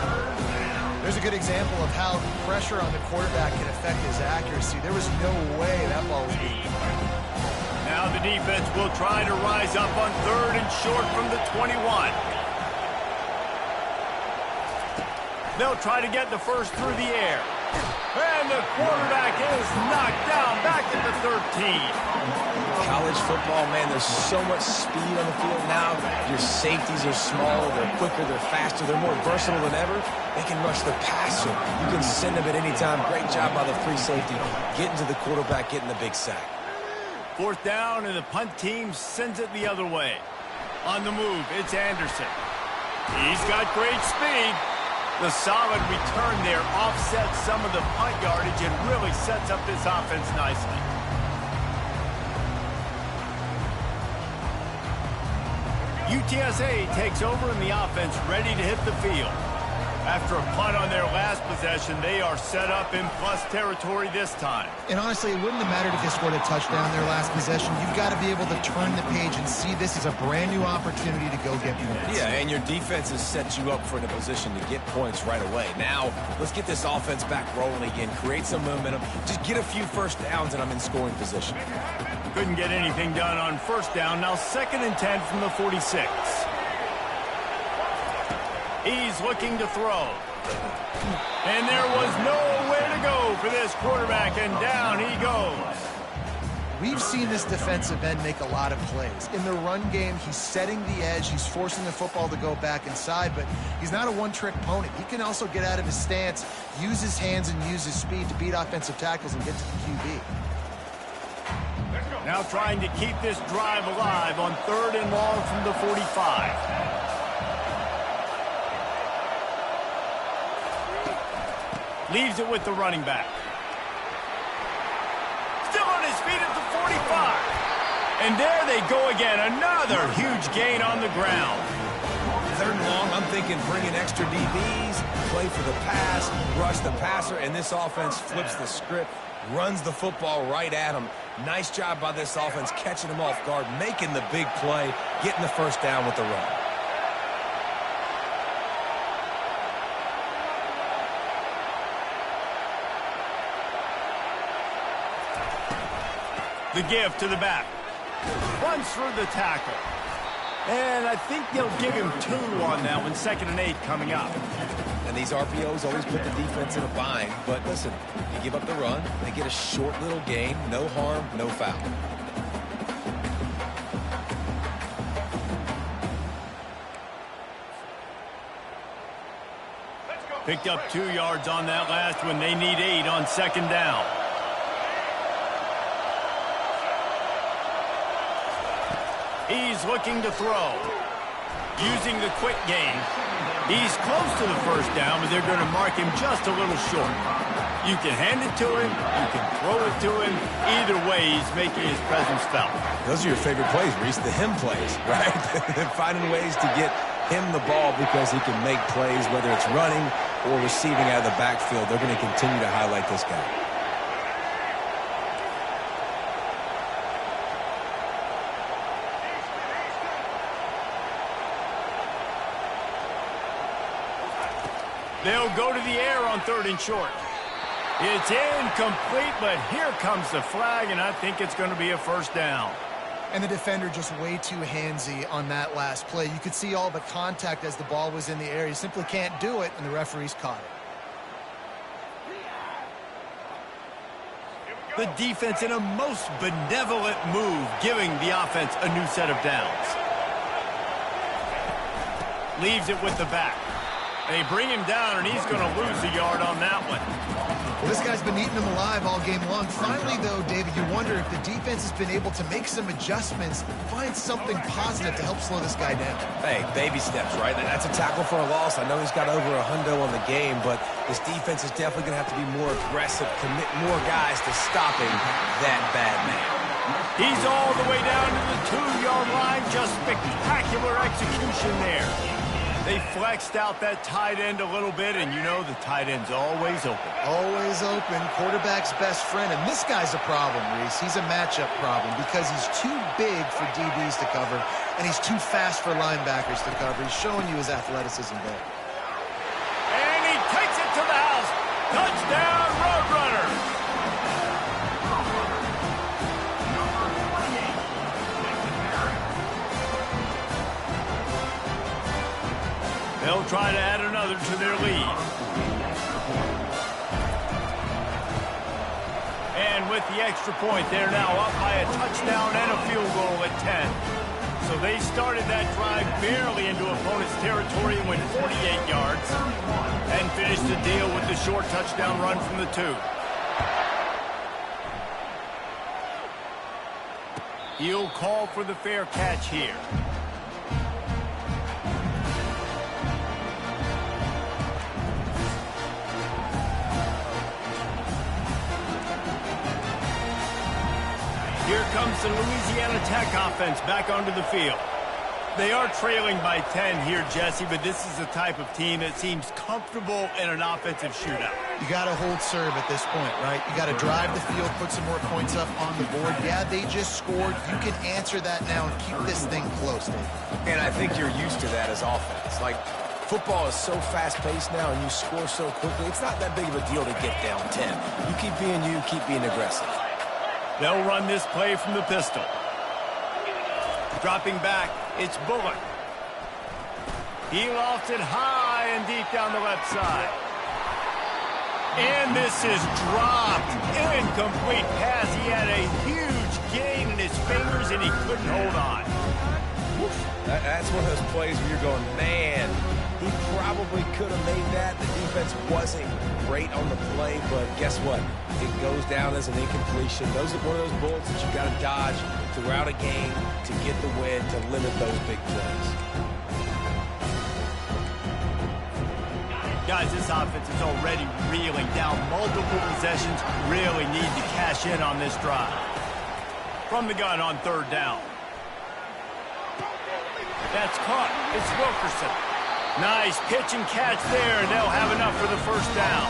There's a good example of how pressure on the quarterback can affect his accuracy. There was no way that ball was being caught. Now the defense will try to rise up on 3rd and short from the 21. They'll try to get the first through the air. And the quarterback is knocked down back at the 13. College football, man, there's so much speed on the field now. Your safeties are smaller, they're quicker, they're faster, they're more versatile than ever. They can rush the passer. You can send them at any time. Great job by the free safety, getting to the quarterback, getting the big sack. 4th down, and the punt team sends it the other way. On the move, it's Anderson. He's got great speed. The solid return there offsets some of the punt yardage and really sets up this offense nicely. UTSA takes over, and the offense ready to hit the field. After a punt on their last possession, they are set up in plus territory this time. And honestly, it wouldn't have mattered if they scored a touchdown their last possession. You've got to be able to turn the page and see this as a brand new opportunity to go get points. Yeah, and your defense has set you up for the position to get points right away. Now, let's get this offense back rolling again, create some momentum, just get a few first downs, and I'm in scoring position. Couldn't get anything done on first down. Now 2nd and 10 from the 46. He's looking to throw. And there was nowhere to go for this quarterback, and down he goes. We've seen this defensive end make a lot of plays. In the run game, he's setting the edge. He's forcing the football to go back inside, but he's not a one-trick pony. He can also get out of his stance, use his hands, and use his speed to beat offensive tackles and get to the QB. Now trying to keep this drive alive on 3rd and long from the 45. Leaves it with the running back. Still on his feet at the 45. And there they go again. Another huge gain on the ground. 3rd and long, I'm thinking bring in extra DBs, play for the pass, rush the passer, and this offense flips the script, runs the football right at him. Nice job by this offense catching him off guard, making the big play, getting the first down with the run. The give to the back. Runs through the tackle. And I think they'll give him 2 on that one. 2nd and 8 coming up. And these RPOs always put the defense in a bind. But listen, you give up the run, they get a short little gain. No harm, no foul. Picked up 2 yards on that last one. They need 8 on 2nd down. He's looking to throw. Using the quick game. He's close to the first down, but they're going to mark him just a little short. You can hand it to him. You can throw it to him. Either way, he's making his presence felt. Those are your favorite plays, Reese, the him plays, right? Finding ways to get him the ball because he can make plays, whether it's running or receiving out of the backfield. They're going to continue to highlight this guy. They'll go to the air on 3rd and short. It's incomplete, but here comes the flag, and I think it's going to be a first down. And the defender just way too handsy on that last play. You could see all the contact as the ball was in the air. He simply can't do it, and the referees caught it. The defense in a most benevolent move, giving the offense a new set of downs. Leaves it with the back. They bring him down, and he's going to lose a yard on that one. Well, this guy's been eating them alive all game long. Finally, though, David, you wonder if the defense has been able to make some adjustments, find something positive to help slow this guy down. Hey, baby steps, right? That's a tackle for a loss. I know he's got over a hundo on the game, but this defense is definitely going to have to be more aggressive, commit more guys to stopping that bad man. He's all the way down to the 2-yard line. Just spectacular execution there. They flexed out that tight end a little bit, and you know the tight end's always open. Always open. Quarterback's best friend. And this guy's a problem, Reese. He's a matchup problem because he's too big for DBs to cover, and he's too fast for linebackers to cover. He's showing you his athleticism there. And he takes it to the house. Touchdown, Roadrunner. They'll try to add another to their lead. And with the extra point, they're now up by a touchdown and a field goal at 10. So they started that drive barely into opponent's territory and went 48 yards and finished the deal with the short touchdown run from the 2. He'll call for the fair catch here. Here comes the Louisiana Tech offense back onto the field. They are trailing by 10 here, Jesse, but this is the type of team that seems comfortable in an offensive shootout. You got to hold serve at this point, right? You got to drive the field, put some more points up on the board. Yeah, they just scored. You can answer that now and keep this thing close, Dave. And I think you're used to that as offense. Like, football is so fast-paced now, and you score so quickly, it's not that big of a deal to get down 10. You keep being aggressive. They'll run this play from the pistol. Dropping back, it's Bullock. He lofts it high and deep down the left side. And this is dropped. Incomplete pass. He had a huge gain in his fingers, and he couldn't hold on. That's one of those plays where you're going, man, he probably could have made that. The defense wasn't great on the play, but guess what? It goes down as an incompletion. Those are one of those bullets that you got to dodge throughout a game to get the win, to limit those big plays. Guys, this offense is already reeling down multiple possessions. Really need to cash in on this drive. From the gun on third down. That's caught. It's Wilkerson. Nice pitch and catch there, and they'll have enough for the first down.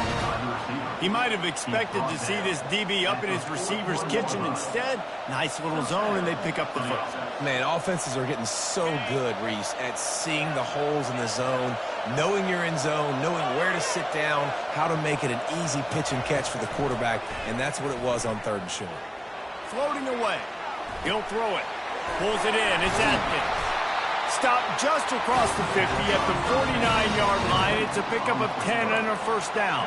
He might have expected to see this DB up in his receiver's kitchen. Instead, nice little zone, and they pick up the first. Man, offenses are getting so good, Reese, at seeing the holes in the zone, knowing you're in zone, knowing where to sit down, how to make it an easy pitch and catch for the quarterback, and that's what it was on third and short. Floating away. He'll throw it. Pulls it in. It's Atkins. Stopped just across the 50 at the 49-yard line. It's a pickup of 10 and a first down.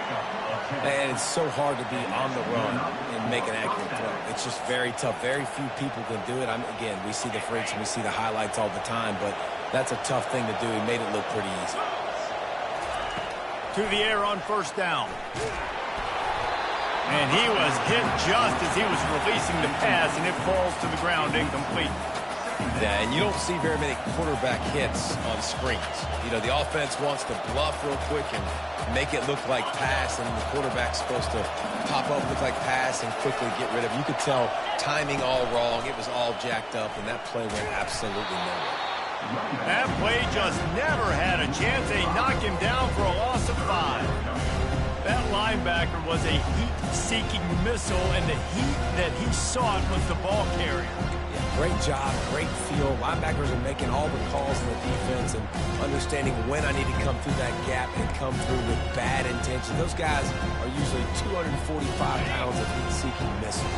And it's so hard to be on the run and make an accurate throw. It's just very tough. Very few people can do it. Again, we see the freaks and we see the highlights all the time, but that's a tough thing to do. He made it look pretty easy. To the air on first down. And he was hit just as he was releasing the pass, and it falls to the ground incomplete. Yeah, and you don't see very many quarterback hits on screens. You know, the offense wants to bluff real quick and make it look like pass, and the quarterback's supposed to pop up, look like pass, and quickly get rid of it. You could tell timing all wrong. It was all jacked up, and that play went absolutely nowhere. That play just never had a chance. They knocked him down for a loss of 5. That linebacker was a heat-seeking missile, and the heat that he sought was the ball carrier. Great job, great feel. Linebackers are making all the calls in the defense and understanding when I need to come through that gap and come through with bad intention. Those guys are usually 245 pounds of heat-seeking missile.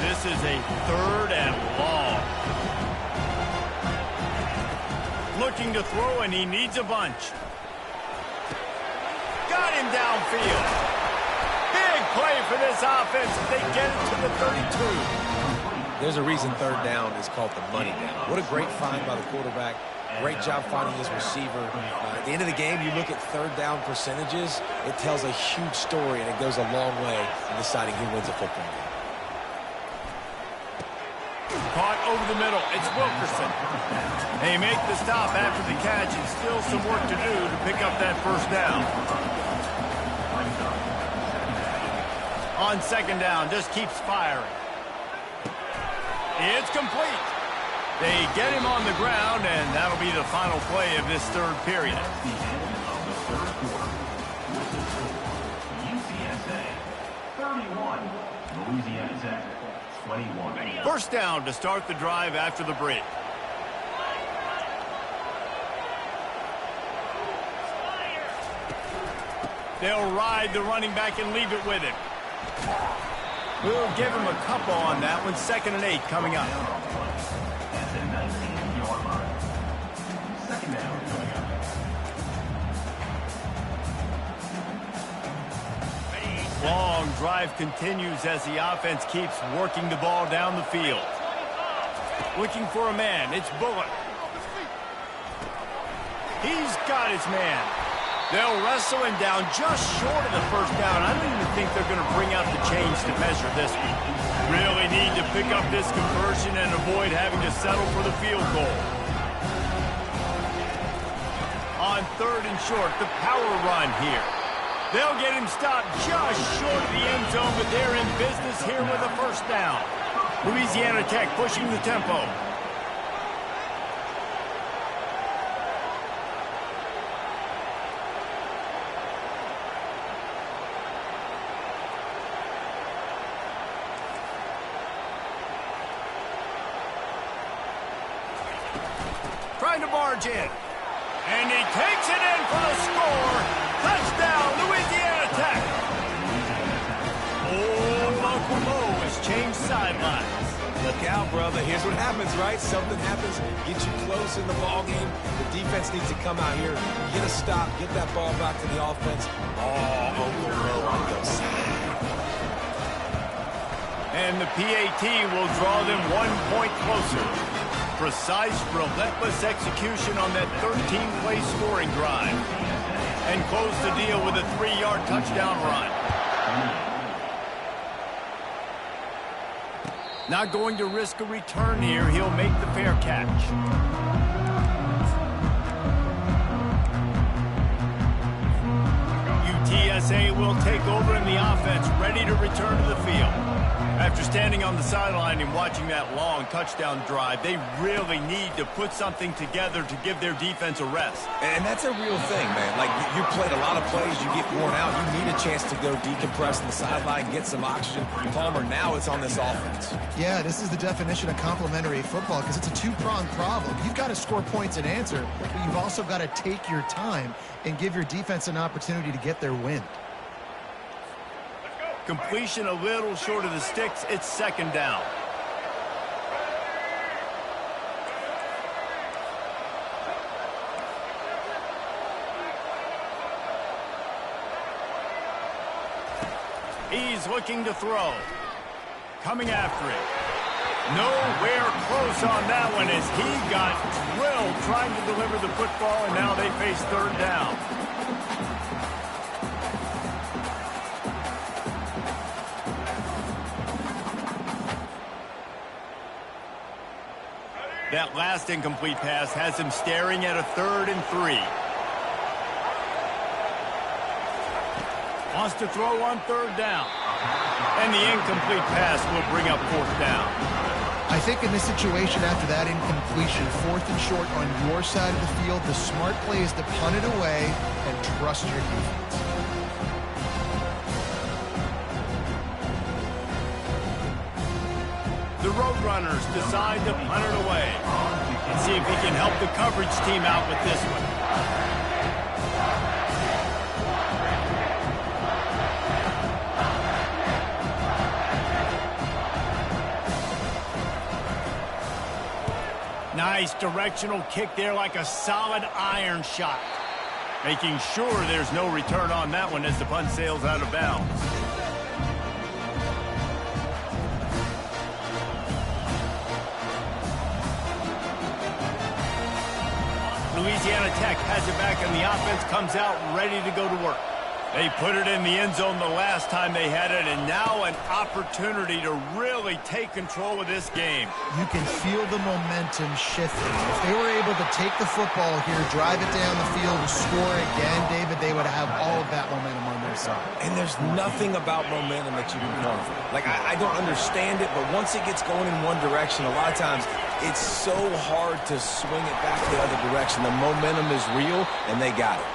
This is a third and long. Looking to throw, and he needs a bunch. Got him downfield. Big play for this offense as they get it to the 32. There's a reason third down is called the money down. What a great find by the quarterback. Great job finding his receiver. At the end of the game, you look at third down percentages, it tells a huge story, and it goes a long way in deciding who wins a football game. Caught over the middle. It's Wilkerson. They make the stop after the catch, and still some work to do to pick up that first down. On second down, just keeps firing. It's complete. They get him on the ground, and that'll be the final play of this third period. UTSA 31, Louisiana Tech 21. First down to start the drive after the break. They'll ride the running back and leave it with him. We'll give him a couple on that one. 2nd and 8 coming up. At the 19-yard line. Second down coming up. Long drive continues as the offense keeps working the ball down the field. Looking for a man. It's Bullock. He's got his man. They'll wrestle him down just short of the first down. I don't even think they're going to bring out the chains to measure this one. Really need to pick up this conversion and avoid having to settle for the field goal. On third and short, the power run here. They'll get him stopped just short of the end zone, but they're in business here with a first down. Louisiana Tech pushing the tempo. Trying to barge in. And he takes it in for the score. Touchdown, Louisiana Tech. Oh, Uncle Mo has changed sidelines. Look out, brother. Here's what happens, right? Something happens, get you close in the ball game. The defense needs to come out here, get a stop, get that ball back to the offense. Oh, Uncle Mo on the side. And the PAT will draw them 1 point closer. Precise, relentless execution on that 13-play scoring drive. And close the deal with a 3-yard touchdown run. Not going to risk a return here. He'll make the fair catch. UTSA will take over in the offense, ready to return to the field. After standing on the sideline and watching that long touchdown drive, they really need to put something together to give their defense a rest. And that's a real thing, man. Like, you played a lot of plays, you get worn out, you need a chance to go decompress on the sideline, get some oxygen. Palmer, now it's on this offense. Yeah, this is the definition of complementary football because it's a two-pronged problem. You've got to score points and answer, but you've also got to take your time and give your defense an opportunity to get their win. Completion a little short of the sticks. It's second down. He's looking to throw. Coming after it. Nowhere close on that one as he got drilled trying to deliver the football, and now they face third down. That last incomplete pass has him staring at a 3rd and 3. Wants to throw on 3rd down. And the incomplete pass will bring up 4th down. I think in this situation after that incompletion, 4th and short on your side of the field, the smart play is to punt it away and trust your defense. The Roadrunners decide to punt it away. And see if he can help the coverage team out with this one. Nice directional kick there like a solid iron shot. Making sure there's no return on that one as the punt sails out of bounds. Louisiana Tech has it back and the offense comes out ready to go to work. They put it in the end zone the last time they had it, and now an opportunity to really take control of this game. You can feel the momentum shifting. If they were able to take the football here, drive it down the field, and score again, David, they would have all of that momentum on their side. And there's nothing about momentum that you can conquer. Like, I don't understand it, but once it gets going in one direction, a lot of times it's so hard to swing it back the other direction. The momentum is real, and they got it.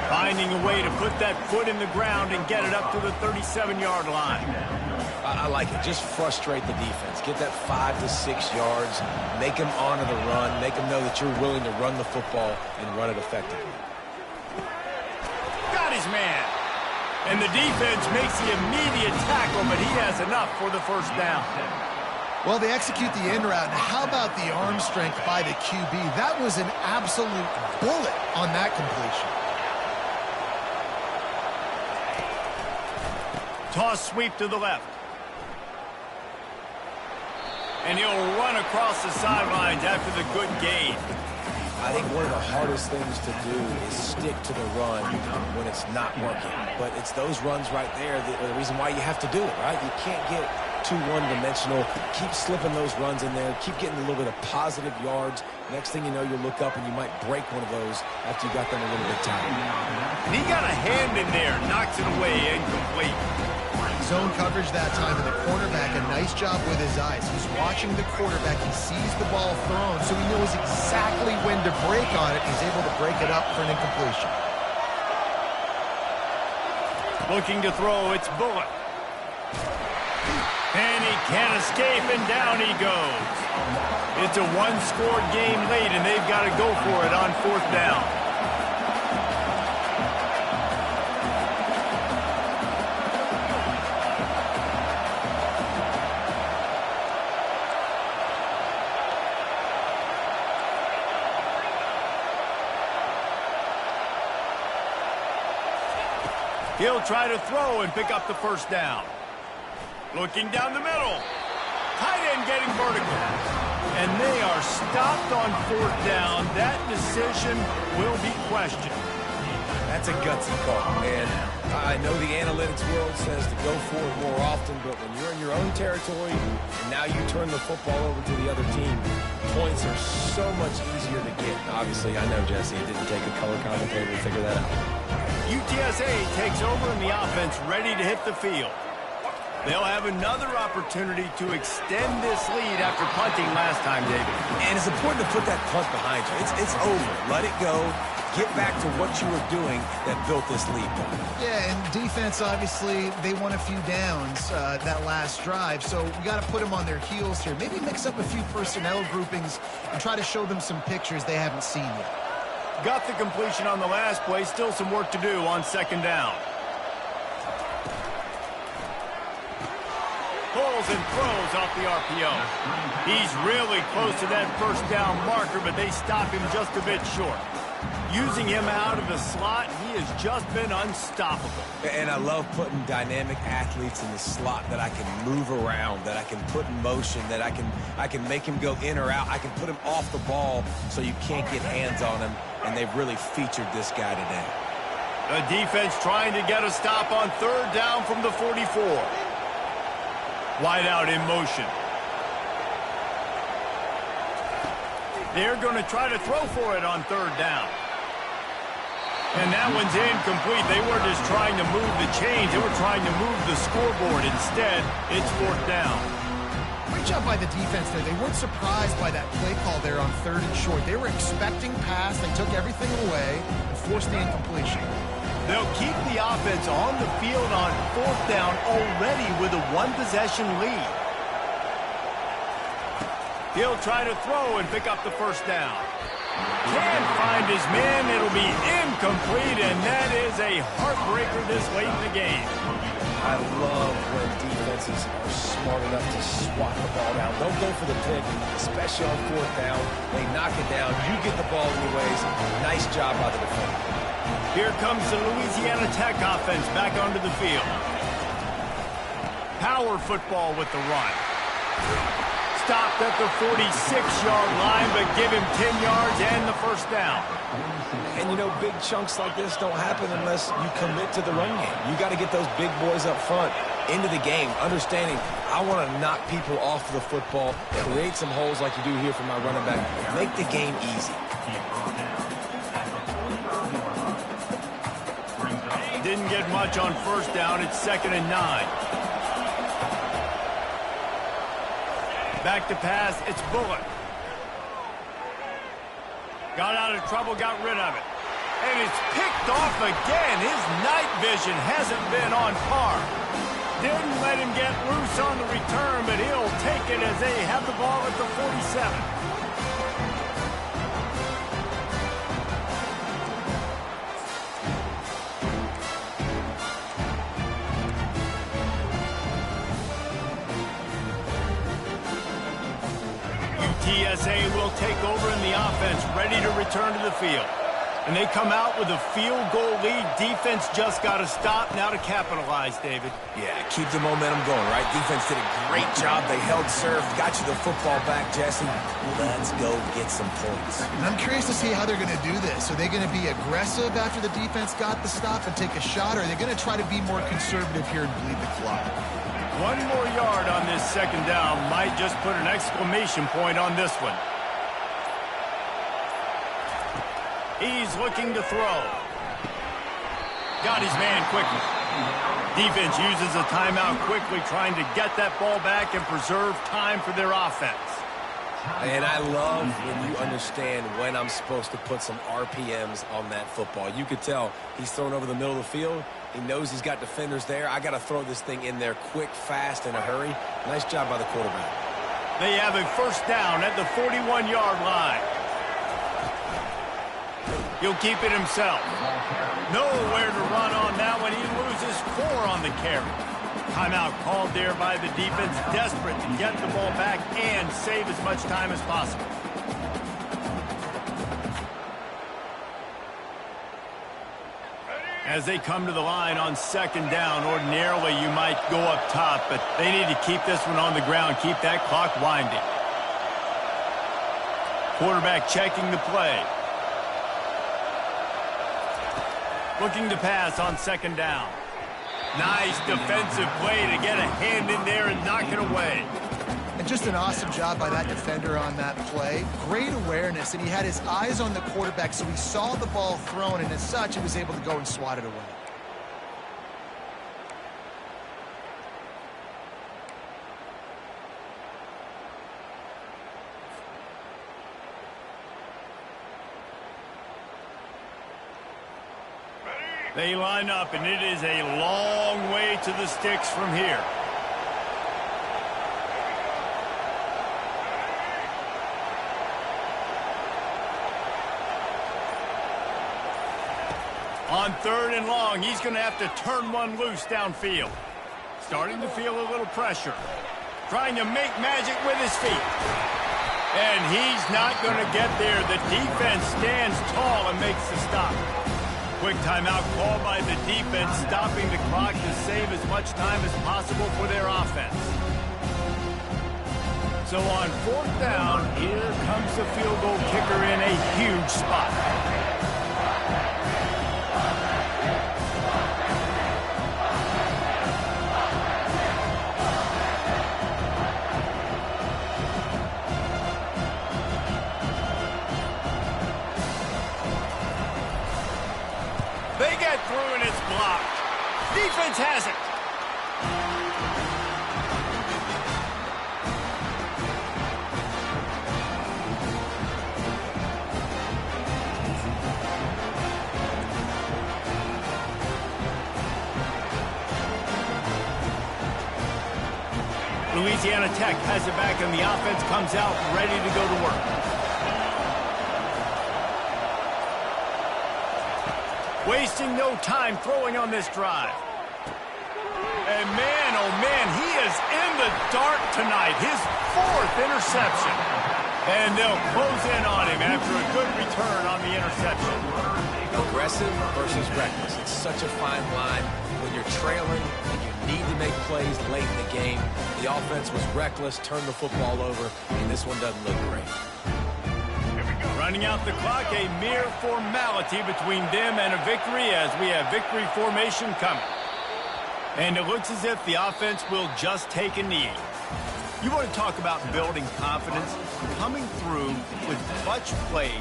Finding a way to put that foot in the ground and get it up to the 37-yard line. I like it. Just frustrate the defense. Get that 5 to 6 yards. Make them honor the run. Make them know that you're willing to run the football and run it effectively. Got his man. And the defense makes the immediate tackle, but he has enough for the first down. Well, they execute the in route. How about the arm strength by the QB? That was an absolute bullet on that completion. Toss sweep to the left. And he'll run across the sidelines after the good gain. I think one of the hardest things to do is stick to the run when it's not working. But it's those runs right there that are the reason why you have to do it, right? You can't get too one-dimensional. Keep slipping those runs in there. Keep getting a little bit of positive yards. Next thing you know, you'll look up and you might break one of those after you got them a little bit tired. And he got a hand in there, knocks it away, incomplete. Zone coverage that time, and the cornerback, a nice job with his eyes. He's watching the quarterback. He sees the ball thrown, so he knows exactly when to break on it. He's able to break it up for an incompletion. Looking to throw, it's Bullock. And he can't escape, and down he goes. It's a one-score game late, and they've got to go for it on 4th down. He'll try to throw and pick up the 1st down. Looking down the middle. Tight end getting vertical. And they are stopped on 4th down. That decision will be questioned. That's a gutsy call. And I know the analytics world says to go for it more often, but when you're in your own territory and now you turn the football over to the other team, points are so much easier to get. Obviously, I know, Jesse, it didn't take a color commentator to figure that out. UTSA takes over in the offense, ready to hit the field. They'll have another opportunity to extend this lead after punting last time, David. And it's important to put that punt behind you. It's over. Let it go. Get back to what you were doing that built this lead. Yeah, and defense, obviously, they won a few downs that last drive, so we got to put them on their heels here. Maybe mix up a few personnel groupings and try to show them some pictures they haven't seen yet. Got the completion on the last play. Still some work to do on 2nd down. Pulls and throws off the RPO. He's really close to that 1st down marker, but they stop him just a bit short. Using him out of the slot, he has just been unstoppable. And I love putting dynamic athletes in the slot that I can move around, that I can put in motion, that I can make him go in or out. I can put him off the ball so you can't get hands on him, and they've really featured this guy today. The defense trying to get a stop on 3rd down from the 44. Wide out in motion. They're going to try to throw for it on 3rd down. And that one's incomplete. They were just trying to move the chains. They were trying to move the scoreboard. Instead, it's 4th down. Great job by the defense there. They weren't surprised by that play call there on 3rd and short. They were expecting pass. They took everything away and forced the incompletion. They'll keep the offense on the field on 4th down already with a 1-possession lead. He'll try to throw and pick up the 1st down. Can't find his man. It'll be incomplete, and that is a heartbreaker this late in the game. I love when defenses are smart enough to swat the ball down. Don't go for the pick, especially on 4th down. They knock it down. You get the ball anyways. Nice job by the defender. Here comes the Louisiana Tech offense back onto the field. Power football with the run. Stopped at the 46-yard line, but give him 10 yards and the 1st down. And, you know, big chunks like this don't happen unless you commit to the run game. You got to get those big boys up front into the game, understanding I want to knock people off the football, create some holes like you do here for my running back, make the game easy. Didn't get much on 1st down. It's 2nd and 9. Back to pass, it's Bullock. Got out of trouble, got rid of it. And it's picked off again. His night vision hasn't been on par. Didn't let him get loose on the return, but he'll take it as they have the ball at the 47. UTSA will take over in the offense, ready to return to the field. And they come out with a field goal lead. Defense just got to stop now to capitalize, David. Yeah, keep the momentum going, right? Defense did a great job. They held serve, got you the football back, Jesse. Let's go get some points. And I'm curious to see how they're going to do this. Are they going to be aggressive after the defense got the stop and take a shot, or are they going to try to be more conservative here and bleed the clock? 1 more yard on this 2nd down might just put an exclamation point on this one. He's looking to throw. Got his man quickly. Defense uses a timeout quickly, trying to get that ball back and preserve time for their offense. And I love when you understand when I'm supposed to put some RPMs on that football. You could tell he's thrown over the middle of the field. He knows he's got defenders there. I got to throw this thing in there quick, fast, in a hurry. Nice job by the quarterback. They have a first down at the 41-yard line. He'll keep it himself. Nowhere to run on that one. He loses 4 on the carry. Timeout called there by the defense, desperate to get the ball back and save as much time as possible. As they come to the line on second down, ordinarily you might go up top, but they need to keep this one on the ground, keep that clock winding. Quarterback checking the play. Looking to pass on second down. Nice defensive play to get a hand in there and knock it away. And just an awesome job by that defender on that play. Great awareness, and he had his eyes on the quarterback, so he saw the ball thrown, and as such, he was able to go and swat it away. They line up, and it is a long way to the sticks from here. On third and long, he's going to have to turn one loose downfield. Starting to feel a little pressure. Trying to make magic with his feet. And he's not going to get there. The defense stands tall and makes the stop. Quick timeout called by the defense, stopping the clock to save as much time as possible for their offense. So on fourth down, here comes the field goal kicker in a huge spot. They get through and it's blocked. Defense has it. Louisiana Tech has it back and the offense comes out ready to go to work. Wasting no time throwing on this drive. And man, oh man, he is in the dark tonight. His 4th interception. And they'll close in on him after a good return on the interception. Aggressive versus reckless. It's such a fine line when you're trailing and you need to make plays late in the game. The offense was reckless, turned the football over, and this one doesn't look great. Running out the clock, a mere formality between them and a victory as we have victory formation coming. And it looks as if the offense will just take a knee. You want to talk about building confidence, coming through with clutch plays,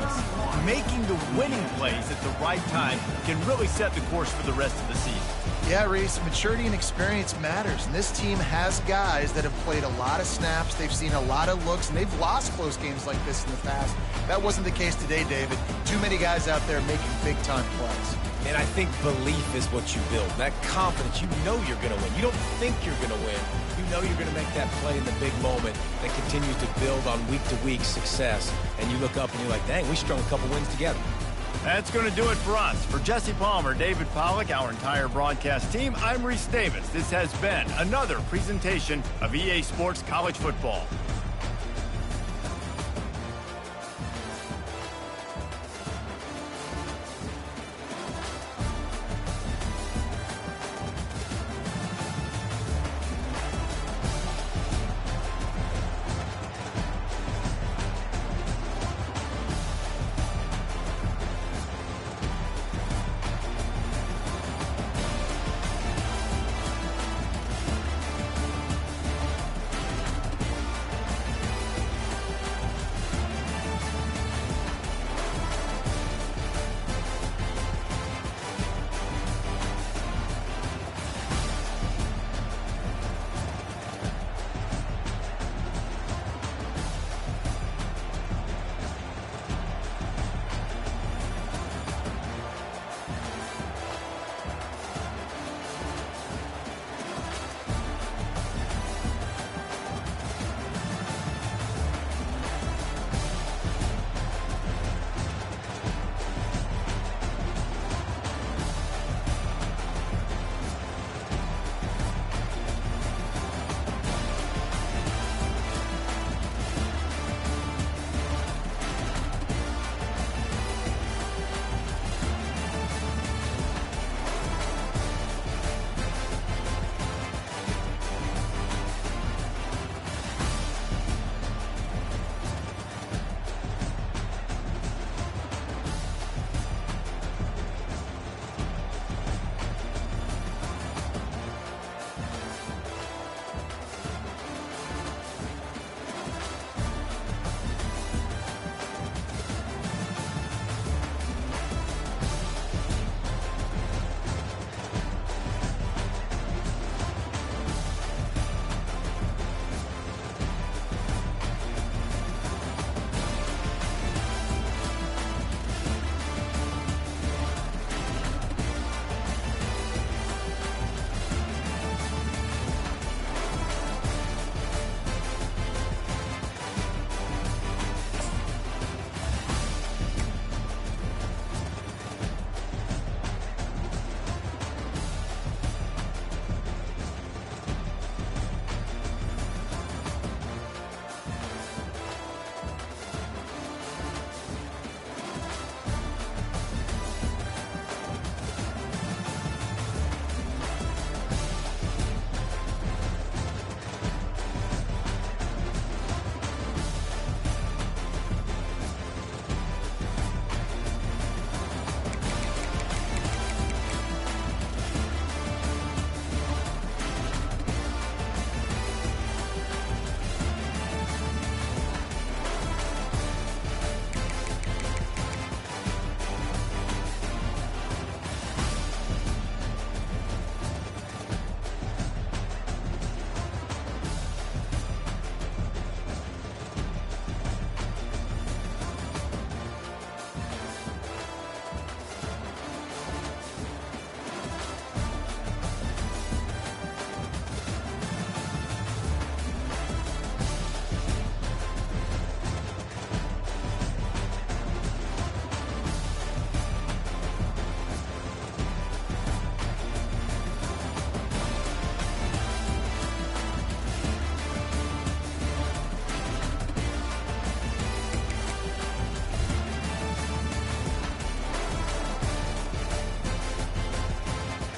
making the winning plays at the right time can really set the course for the rest of the season. Yeah, Reese, maturity and experience matters, and this team has guys that have played a lot of snaps, they've seen a lot of looks, and they've lost close games like this in the past. That wasn't the case today, David. Too many guys out there making big-time plays. And I think belief is what you build. That confidence, you know you're going to win. You don't think you're going to win. You know you're going to make that play in the big moment that continues to build on week-to-week success. And you look up and you're like, dang, we strung a couple wins together. That's going to do it for us. For Jesse Palmer, David Pollack, our entire broadcast team, I'm Reese Davis. This has been another presentation of EA Sports College Football.